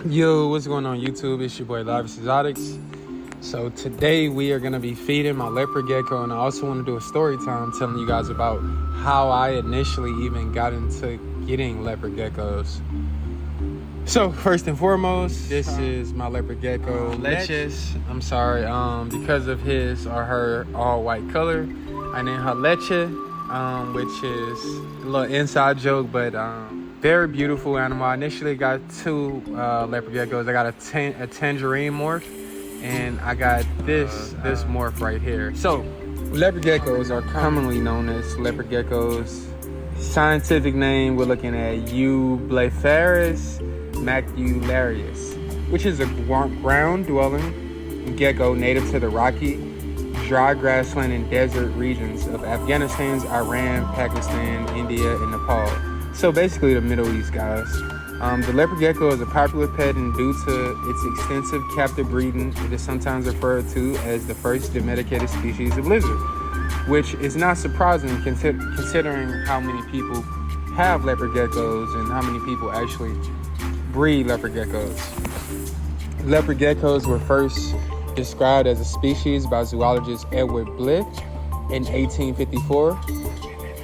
Yo, what's going on YouTube? It's your boy Lavish Exotics. So today we are going to be feeding my leopard gecko, and I also want to do a story time telling you guys about how I initially even got into getting leopard geckos. So first and foremost, this is my leopard gecko, Leches. I'm sorry, because of his or her all white color, I named her Leche, which is a little inside joke, but very beautiful animal. I initially got two leopard geckos. I got a tangerine morph, and I got this morph right here. So leopard geckos are commonly known as leopard geckos. Scientific name, we're looking at Leopard macularius, which is a ground dwelling gecko native to the rocky, dry grassland and desert regions of Afghanistan, Iran, Pakistan, India, and Nepal. So basically the Middle East, guys. The leopard gecko is a popular pet, and due to its extensive captive breeding, it is sometimes referred to as the first domesticated species of lizard, which is not surprising considering how many people have leopard geckos and how many people actually breed leopard geckos. Leopard geckos were first described as a species by zoologist Edward Blyth in 1854.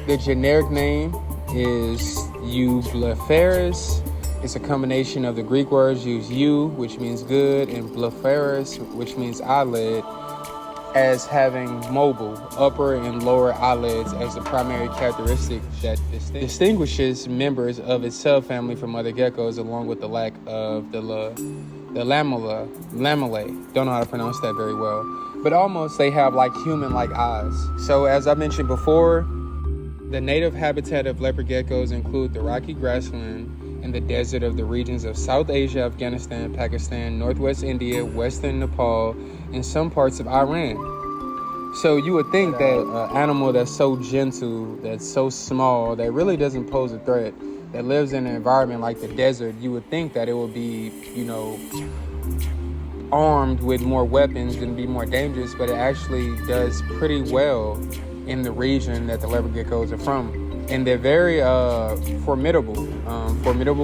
The generic name is Eublepharis. It's a combination of the Greek words used "eu," which means good, and "blepharis," which means eyelid, as having mobile upper and lower eyelids as the primary characteristic that distinguishes members of its subfamily from other geckos, along with the lack of the lamellae. Don't know how to pronounce that very well, but almost they have like human-like eyes. So as I mentioned before, the native habitat of leopard geckos include the rocky grassland and the desert of the regions of South Asia, Afghanistan, Pakistan, Northwest India, Western Nepal, and some parts of Iran. So you would think that an animal that's so gentle, that's so small, that really doesn't pose a threat, that lives in an environment like the desert, you would think that it would be, armed with more weapons and be more dangerous, but it actually does pretty well in the region that the leopard geckos are from. And they're very formidable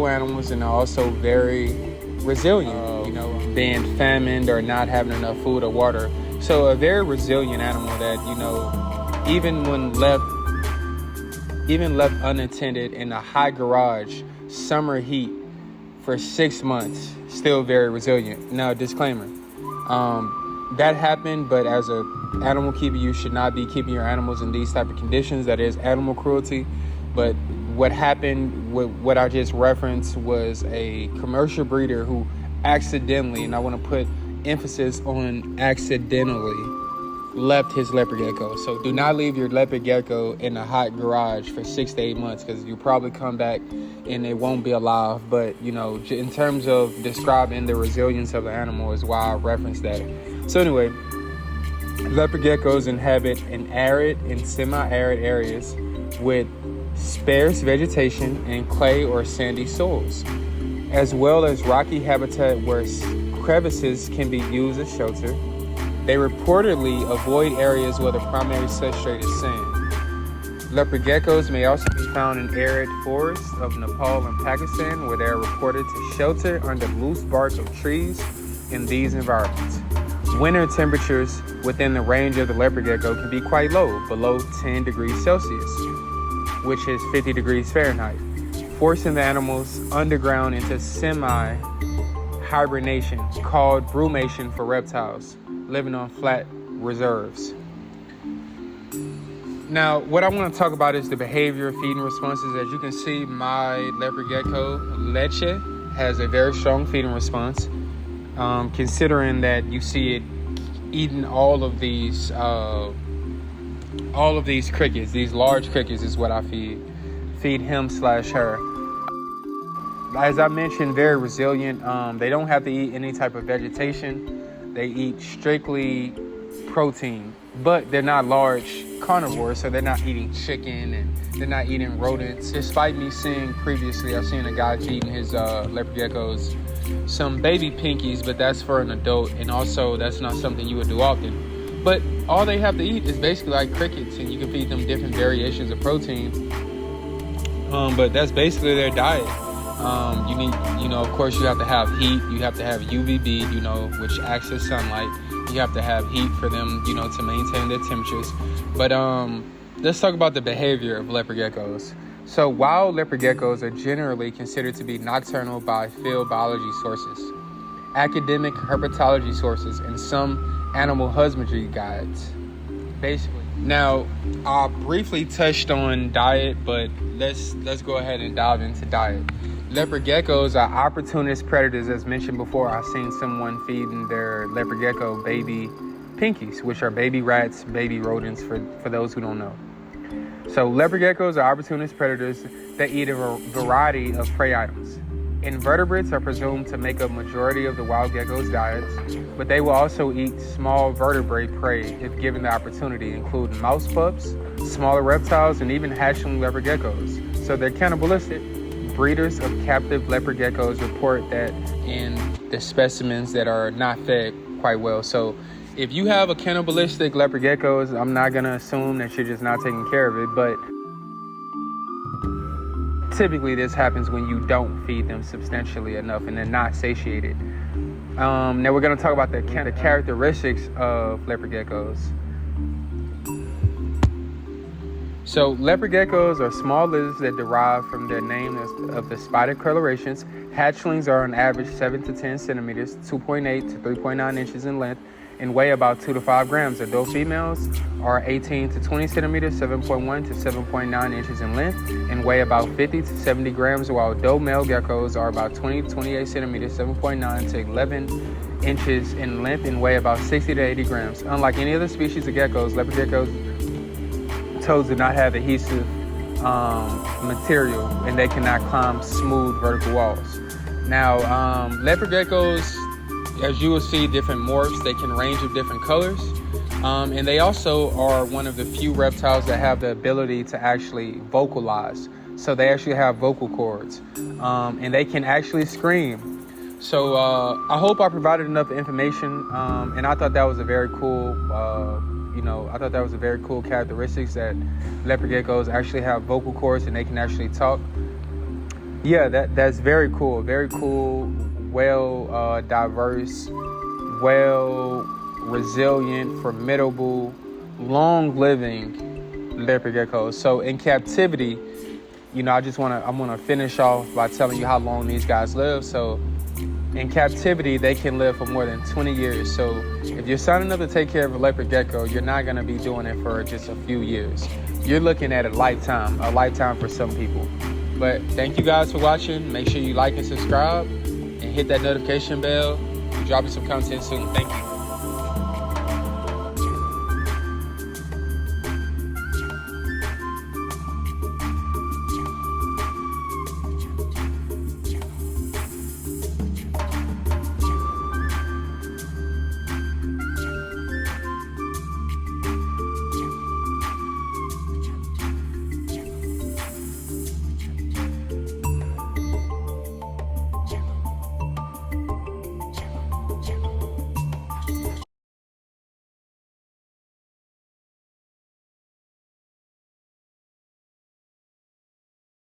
animals, and are also very resilient, being famished or not having enough food or water. So a very resilient animal that, even when left unattended in a high garage, summer heat for 6 months, still very resilient. Now, disclaimer, that happened, but as a animal keeper, you should not be keeping your animals in these type of conditions. That is animal cruelty. But what happened, what I just referenced, was a commercial breeder who accidentally, and I want to put emphasis on accidentally, left his leopard gecko. So do not leave your leopard gecko in a hot garage for 6 to 8 months, because you'll probably come back and it won't be alive. But in terms of describing the resilience of the animal is why I referenced that. So anyway, leopard geckos inhabit in arid and semi-arid areas with sparse vegetation and clay or sandy soils, as well as rocky habitat where crevices can be used as shelter. They reportedly avoid areas where the primary substrate is sand. Leopard geckos may also be found in arid forests of Nepal and Pakistan, where they are reported to shelter under loose bark of trees in these environments. Winter temperatures within the range of the leopard gecko can be quite low, below 10 degrees Celsius, which is 50 degrees Fahrenheit, forcing the animals underground into semi-hibernation, called brumation for reptiles, living on flat reserves. Now, what I want to talk about is the behavior, feeding responses. As you can see, my leopard gecko, Leche, has a very strong feeding response. Considering that you see it eating all of these crickets, these large crickets is what I feed him/her. As I mentioned, very resilient. They don't have to eat any type of vegetation. They eat strictly protein, but they're not large carnivores, so they're not eating chicken and they're not eating rodents. Despite me seeing previously, I've seen a guy feeding his leopard geckos some baby pinkies, but that's for an adult, and also that's not something you would do often. But all they have to eat is basically like crickets, and you can feed them different variations of protein. But that's basically their diet. You need, of course, you have to have heat. You have to have UVB, which acts as sunlight. You have to have heat for them, to maintain their temperatures. But let's talk about the behavior of leopard geckos. So wild leopard geckos are generally considered to be nocturnal by field biology sources, academic herpetology sources, and some animal husbandry guides, basically. Now, I briefly touched on diet, but let's go ahead and dive into diet. Leopard geckos are opportunist predators. As mentioned before, I've seen someone feeding their leopard gecko baby pinkies, which are baby rats, baby rodents, for those who don't know. So leopard geckos are opportunist predators that eat a variety of prey items. Invertebrates are presumed to make up majority of the wild gecko's diets, but they will also eat small vertebrate prey if given the opportunity, including mouse pups, smaller reptiles, and even hatchling leopard geckos. So they're cannibalistic. Breeders of captive leopard geckos report that in the specimens that are not fed quite well. So if you have a cannibalistic leopard geckos, I'm not going to assume that you're just not taking care of it, but typically this happens when you don't feed them substantially enough and they're not satiated. Now we're going to talk about the characteristics of leopard geckos. So leopard geckos are small lizards that derive from their name of the spotted colorations. Hatchlings are on average 7 to 10 centimeters, 2.8 to 3.9 inches in length, and weigh about 2 to 5 grams. Adult females are 18 to 20 centimeters, 7.1 to 7.9 inches in length, and weigh about 50 to 70 grams, while adult male geckos are about 20 to 28 centimeters, 7.9 to 11 inches in length, and weigh about 60 to 80 grams. Unlike any other species of geckos, leopard geckos' toes do not have adhesive material, and they cannot climb smooth vertical walls. Now, leopard geckos, as you will see, different morphs. They can range of different colors, and they also are one of the few reptiles that have the ability to actually vocalize. So they actually have vocal cords, and they can actually scream. So I hope I provided enough information, and I thought that was a very cool characteristics that leopard geckos actually have vocal cords and they can actually talk. Yeah, that's very cool. Very cool, well diverse, well resilient, formidable, long-living leopard geckos. So in captivity, I want to finish off by telling you how long these guys live. So in captivity, they can live for more than 20 years. So if you're signing up to take care of a leopard gecko, you're not going to be doing it for just a few years. You're looking at a lifetime for some people. But thank you guys for watching. Make sure you like and subscribe and hit that notification bell. We'll drop you some content soon. Thank you.